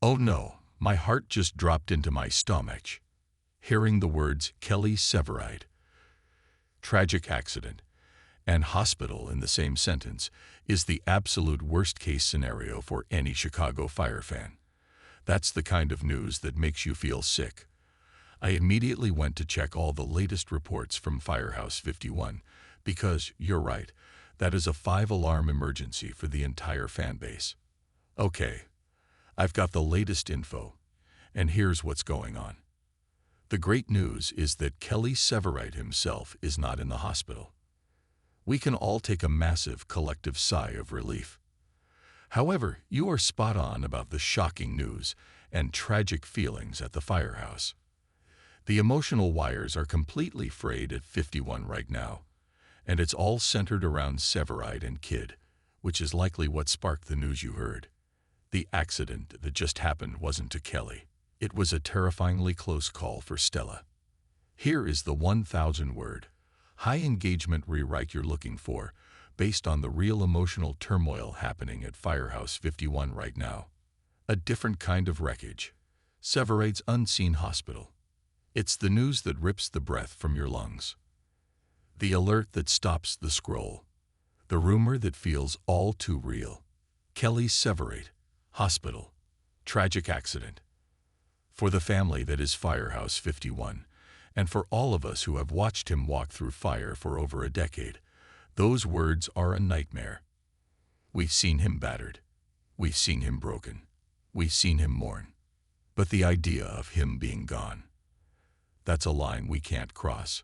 Oh no, my heart just dropped into my stomach. Hearing the words Kelly Severide, tragic accident, and hospital in the same sentence is the absolute worst-case scenario for any Chicago fire fan. That's the kind of news that makes you feel sick. I immediately went to check all the latest reports from Firehouse 51 because, you're right, that is a 5-alarm emergency for the entire fan base. Okay, I've got the latest info, and here's what's going on. The great news is that Kelly Severide himself is not in the hospital. We can all take a massive collective sigh of relief. However, you are spot on about the shocking news and tragic feelings at the firehouse. The emotional wires are completely frayed at 51 right now, and it's all centered around Severide and Kid, which is likely what sparked the news you heard. The accident that just happened wasn't to Kelly. It was a terrifyingly close call for Stella. Here is the 1,000-word, high-engagement rewrite you're looking for, based on the real emotional turmoil happening at Firehouse 51 right now. A different kind of wreckage. Severide's unseen hospital. It's the news that rips the breath from your lungs. The alert that stops the scroll. The rumor that feels all too real. Kelly Severide, hospital. Tragic accident. For the family that is Firehouse 51, and for all of us who have watched him walk through fire for over a decade, those words are a nightmare. We've seen him battered. We've seen him broken. We've seen him mourn. But the idea of him being gone, that's a line we can't cross.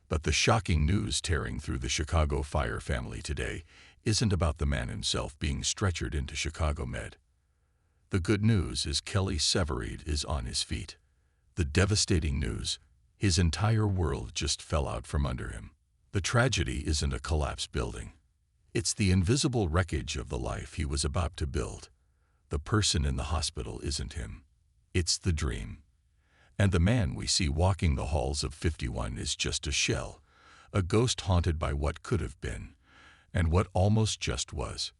But the shocking news tearing through the Chicago fire family today isn't about the man himself being stretchered into Chicago Med. The good news is Kelly Severide is on his feet. The devastating news, his entire world just fell out from under him. The tragedy isn't a collapsed building. It's the invisible wreckage of the life he was about to build. The person in the hospital isn't him. It's the dream. And the man we see walking the halls of 51 is just a shell, a ghost haunted by what could have been, and what almost just was.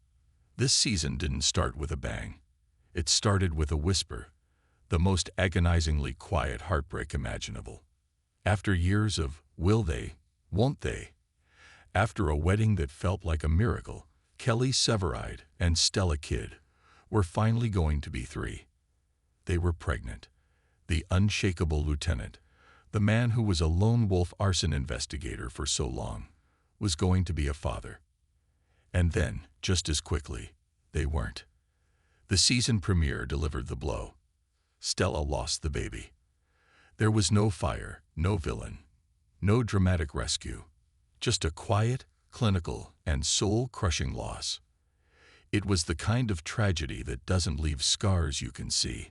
This season didn't start with a bang. It started with a whisper, the most agonizingly quiet heartbreak imaginable. After years of will they, won't they? After a wedding that felt like a miracle, Kelly Severide and Stella Kidd were finally going to be 3. They were pregnant. The unshakable lieutenant, the man who was a lone wolf arson investigator for so long, was going to be a father. And then, just as quickly, they weren't. The season premiere delivered the blow. Stella lost the baby. There was no fire, no villain, no dramatic rescue, just a quiet, clinical, and soul-crushing loss. It was the kind of tragedy that doesn't leave scars you can see.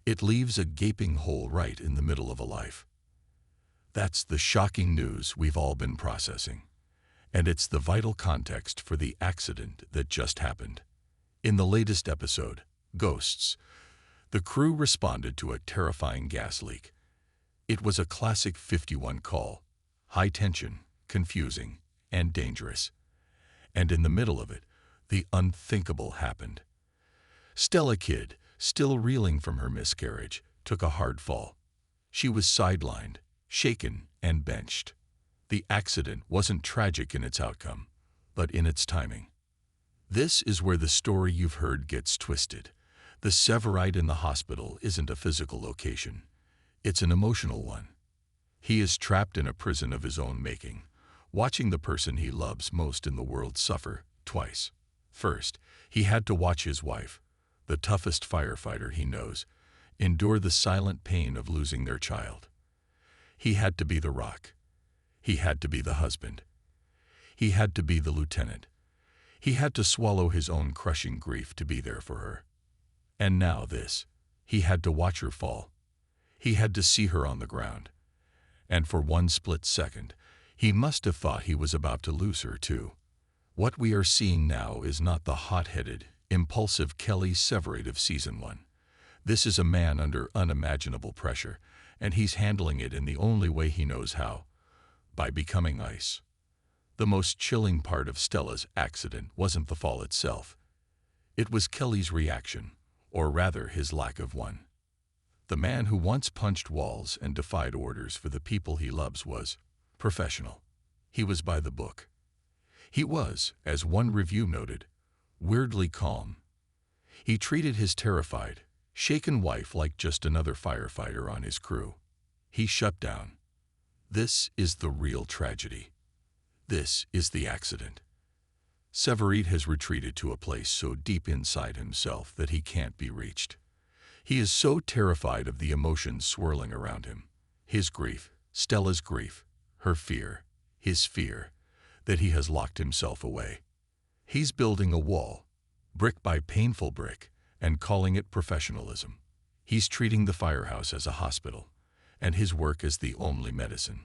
It leaves a gaping hole right in the middle of a life. That's the shocking news we've all been processing. And it's the vital context for the accident that just happened. In the latest episode, Ghosts, the crew responded to a terrifying gas leak. It was a classic 51 call, high tension, confusing, and dangerous. And in the middle of it, the unthinkable happened. Stella Kidd, still reeling from her miscarriage, took a hard fall. She was sidelined, shaken, and benched. The accident wasn't tragic in its outcome, but in its timing. This is where the story you've heard gets twisted. The Severide in the hospital isn't a physical location. It's an emotional one. He is trapped in a prison of his own making, watching the person he loves most in the world suffer twice. First, he had to watch his wife, the toughest firefighter he knows, endure the silent pain of losing their child. He had to be the rock. He had to be the husband. He had to be the lieutenant. He had to swallow his own crushing grief to be there for her. And now this. He had to watch her fall. He had to see her on the ground. And for one split second, he must have thought he was about to lose her too. What we are seeing now is not the hot-headed, impulsive Kelly Severide of Season 1. This is a man under unimaginable pressure, and he's handling it in the only way he knows how, by becoming ice. The most chilling part of Stella's accident wasn't the fall itself. It was Kelly's reaction, or rather his lack of one. The man who once punched walls and defied orders for the people he loves was professional. He was by the book. He was, as one review noted, weirdly calm. He treated his terrified, shaken wife like just another firefighter on his crew. He shut down. This is the real tragedy. This is the accident. Severide has retreated to a place so deep inside himself that he can't be reached. He is so terrified of the emotions swirling around him, his grief, Stella's grief, her fear, his fear, that he has locked himself away. He's building a wall, brick by painful brick, and calling it professionalism. He's treating the firehouse as a hospital, and his work as the only medicine.